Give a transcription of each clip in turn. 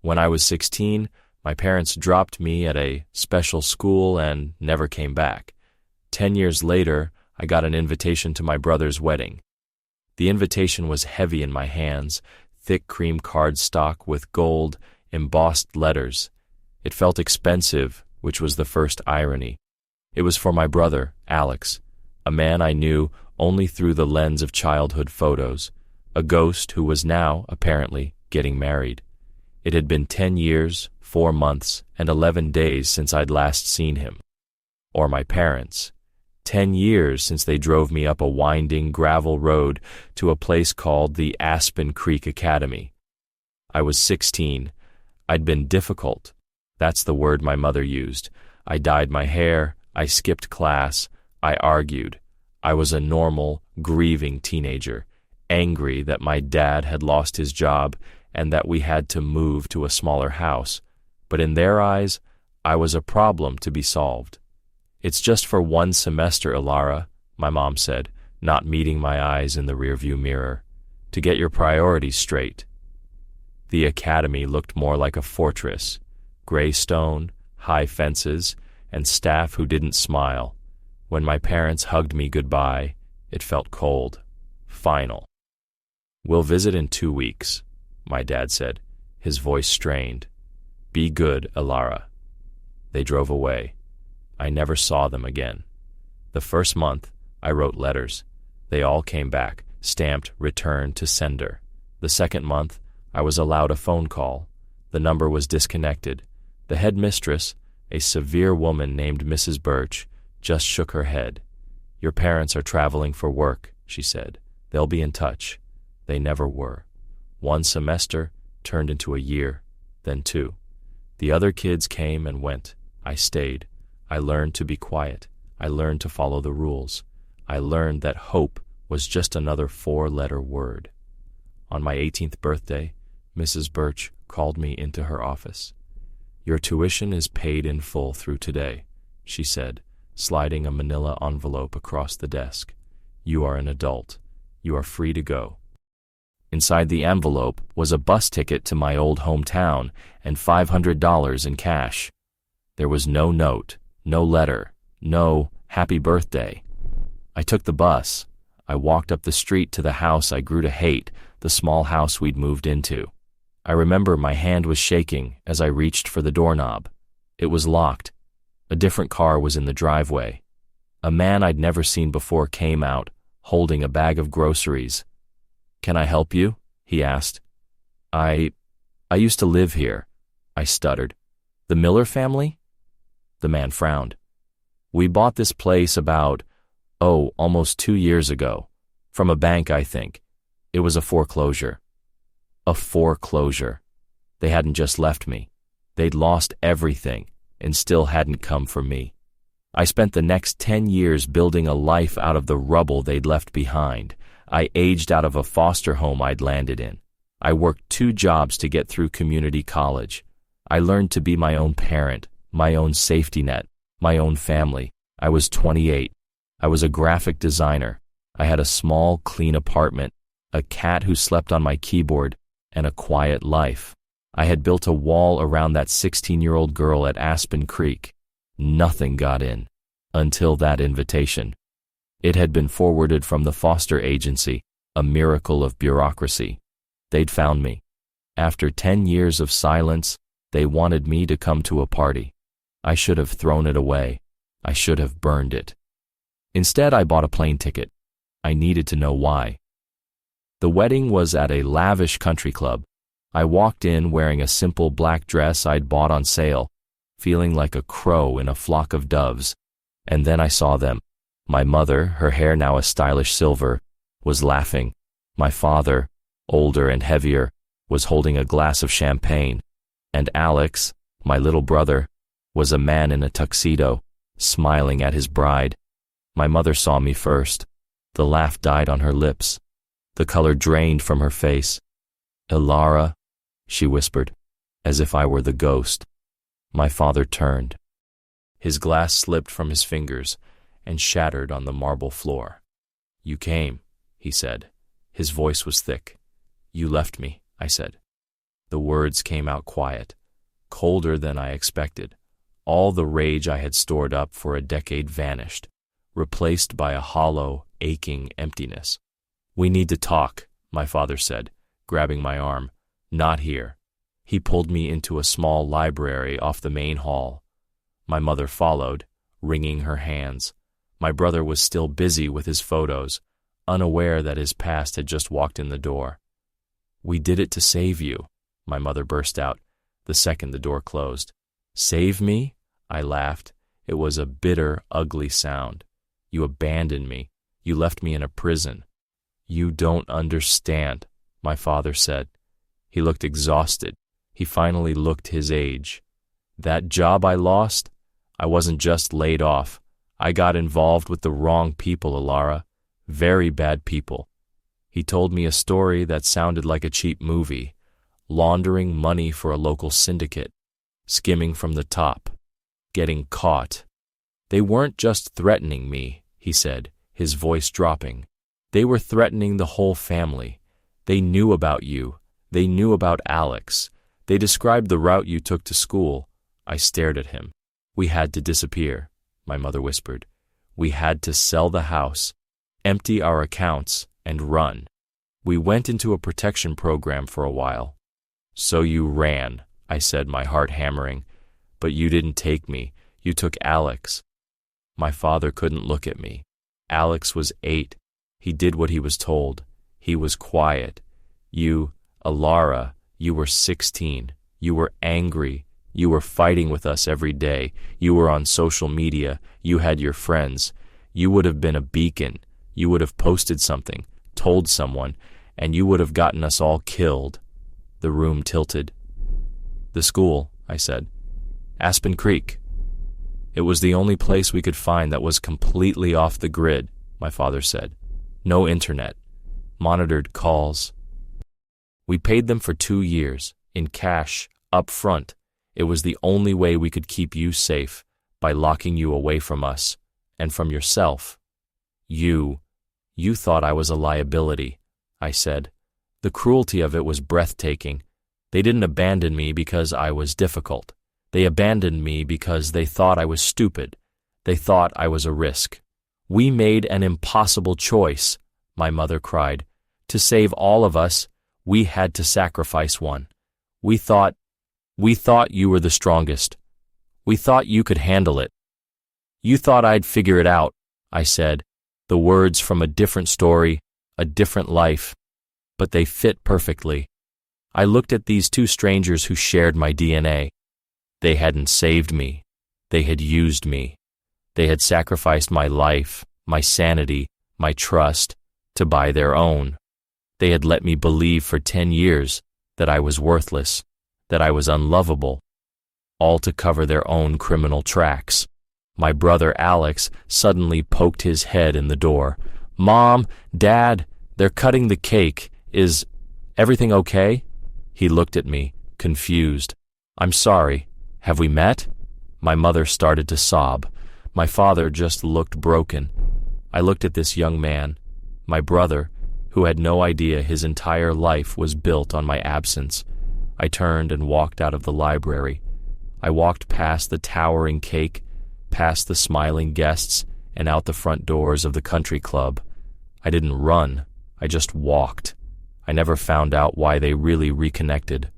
When I was 16, my parents dropped me at a special school and never came back. 10 years later, I got an invitation to my brother's wedding. The invitation was heavy in my hands, thick cream cardstock with gold, embossed letters. It felt expensive, which was the first irony. It was for my brother, Alex, a man I knew only through the lens of childhood photos, a ghost who was now, apparently, getting married. It had been 10 years, 4 months, and 11 days since I'd last seen him. Or my parents. 10 years since they drove me up a winding gravel road to a place called the Aspen Creek Academy. I was 16. I'd been difficult. That's the word my mother used. I dyed my hair, I skipped class, I argued. I was a normal, grieving teenager, angry that my dad had lost his job and that we had to move to a smaller house. But in their eyes, I was a problem to be solved. "It's just for 1 semester, Ilara," my mom said, not meeting my eyes in the rearview mirror, "to get your priorities straight." The academy looked more like a fortress, gray stone, high fences, and staff who didn't smile. When my parents hugged me goodbye, it felt cold, final. "We'll visit in 2 weeks," my dad said, his voice strained. "Be good, Ilara." They drove away. I never saw them again. The first month, I wrote letters. They all came back, stamped "Return to Sender." The second month, I was allowed a phone call. The number was disconnected. The headmistress, a severe woman named Mrs. Birch, just shook her head. "Your parents are traveling for work," she said. "They'll be in touch." They never were. 1 semester turned into a year, then 2. The other kids came and went. I stayed. I learned to be quiet. I learned to follow the rules. I learned that hope was just another 4-letter word. On my 18th birthday, Mrs. Birch called me into her office. "Your tuition is paid in full through today," she said, sliding a manila envelope across the desk. "You are an adult. You are free to go." Inside the envelope was a bus ticket to my old hometown and $500 in cash. There was no note, no letter, no "happy birthday." I took the bus. I walked up the street to the house I grew to hate, the small house we'd moved into. I remember my hand was shaking as I reached for the doorknob. It was locked. A different car was in the driveway. A man I'd never seen before came out, holding a bag of groceries. "Can I help you?" he asked. I used to live here," I stuttered. "The Miller family?" The man frowned. "We bought this place about, almost 2 years ago. From a bank, I think. It was a foreclosure." A foreclosure. They hadn't just left me. They'd lost everything and still hadn't come for me. I spent the next 10 years building a life out of the rubble they'd left behind. I aged out of a foster home I'd landed in. I worked 2 jobs to get through community college. I learned to be my own parent, my own safety net, my own family. I was 28. I was a graphic designer. I had a small, clean apartment, a cat who slept on my keyboard, and a quiet life. I had built a wall around that 16-year-old girl at Aspen Creek. Nothing got in, until that invitation. It had been forwarded from the foster agency, a miracle of bureaucracy. They'd found me. After 10 years of silence, they wanted me to come to a party. I should have thrown it away. I should have burned it. Instead, I bought a plane ticket. I needed to know why. The wedding was at a lavish country club. I walked in wearing a simple black dress I'd bought on sale, feeling like a crow in a flock of doves. And then I saw them. My mother, her hair now a stylish silver, was laughing. My father, older and heavier, was holding a glass of champagne. And Alex, my little brother, was a man in a tuxedo, smiling at his bride. My mother saw me first. The laugh died on her lips. The color drained from her face. "Ilara," she whispered, as if I were the ghost. My father turned. His glass slipped from his fingers and shattered on the marble floor. "You came," he said. His voice was thick. "You left me," I said. The words came out quiet, colder than I expected. All the rage I had stored up for a decade vanished, replaced by a hollow, aching emptiness. "We need to talk," my father said, grabbing my arm. "Not here." He pulled me into a small library off the main hall. My mother followed, wringing her hands. My brother was still busy with his photos, unaware that his past had just walked in the door. "We did it to save you," my mother burst out, the second the door closed. "Save me?" I laughed. It was a bitter, ugly sound. "You abandoned me. You left me in a prison." "You don't understand," my father said. He looked exhausted. He finally looked his age. "That job I lost? I wasn't just laid off. I got involved with the wrong people, Alara. Very bad people." He told me a story that sounded like a cheap movie, laundering money for a local syndicate, skimming from the top, getting caught. "They weren't just threatening me," he said, his voice dropping. "They were threatening the whole family. They knew about you. They knew about Alex. They described the route you took to school." I stared at him. "We had to disappear," my mother whispered. "We had to sell the house, empty our accounts, and run. We went into a protection program for a while." "So you ran," I said, my heart hammering. "But you didn't take me. You took Alex." My father couldn't look at me. Alex was 8. He did what he was told. He was quiet. You, Alara, you were 16. You were angry. You were fighting with us every day. You were on social media. You had your friends. You would have been a beacon. You would have posted something, told someone, and you would have gotten us all killed. The room tilted. "The school," I said. "Aspen Creek." "It was the only place we could find that was completely off the grid," my father said. "No internet. Monitored calls." "We paid them for 2 years, in cash, up front. It was the only way we could keep you safe, by locking you away from us, and from yourself. You thought I was a liability," I said. "The cruelty of it was breathtaking. They didn't abandon me because I was difficult. They abandoned me because they thought I was stupid. They thought I was a risk. We made an impossible choice," my mother cried. "To save all of us, we had to sacrifice one. We thought you were the strongest. We thought you could handle it. You thought I'd figure it out," I said, the words from a different story, a different life, but they fit perfectly. I looked at these 2 strangers who shared my DNA. They hadn't saved me. They had used me. They had sacrificed my life, my sanity, my trust, to buy their own. They had let me believe for 10 years that I was worthless, that I was unlovable, all to cover their own criminal tracks. My brother Alex suddenly poked his head in the door. "Mom, Dad, they're cutting the cake. Is everything okay?" He looked at me, confused. "I'm sorry. Have we met?" My mother started to sob. My father just looked broken. I looked at this young man, my brother, who had no idea his entire life was built on my absence. I turned and walked out of the library. I walked past the towering cake, past the smiling guests, and out the front doors of the country club. I didn't run. I just walked. I never found out why they really reconnected.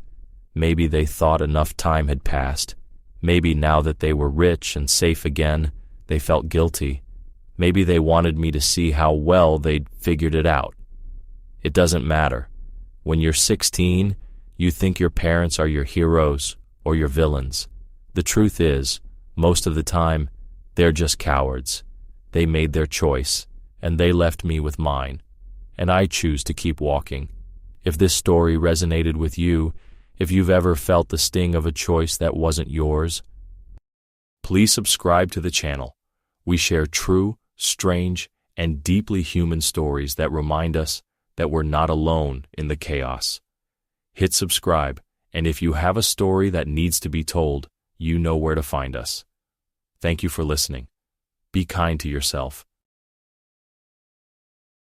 Maybe they thought enough time had passed. Maybe now that they were rich and safe again, they felt guilty. Maybe they wanted me to see how well they'd figured it out. It doesn't matter. When you're 16, you think your parents are your heroes or your villains. The truth is, most of the time, they're just cowards. They made their choice, and they left me with mine. And I choose to keep walking. If this story resonated with you, if you've ever felt the sting of a choice that wasn't yours, please subscribe to the channel. We share true, strange, and deeply human stories that remind us that we're not alone in the chaos. Hit subscribe, and if you have a story that needs to be told, you know where to find us. Thank you for listening. Be kind to yourself.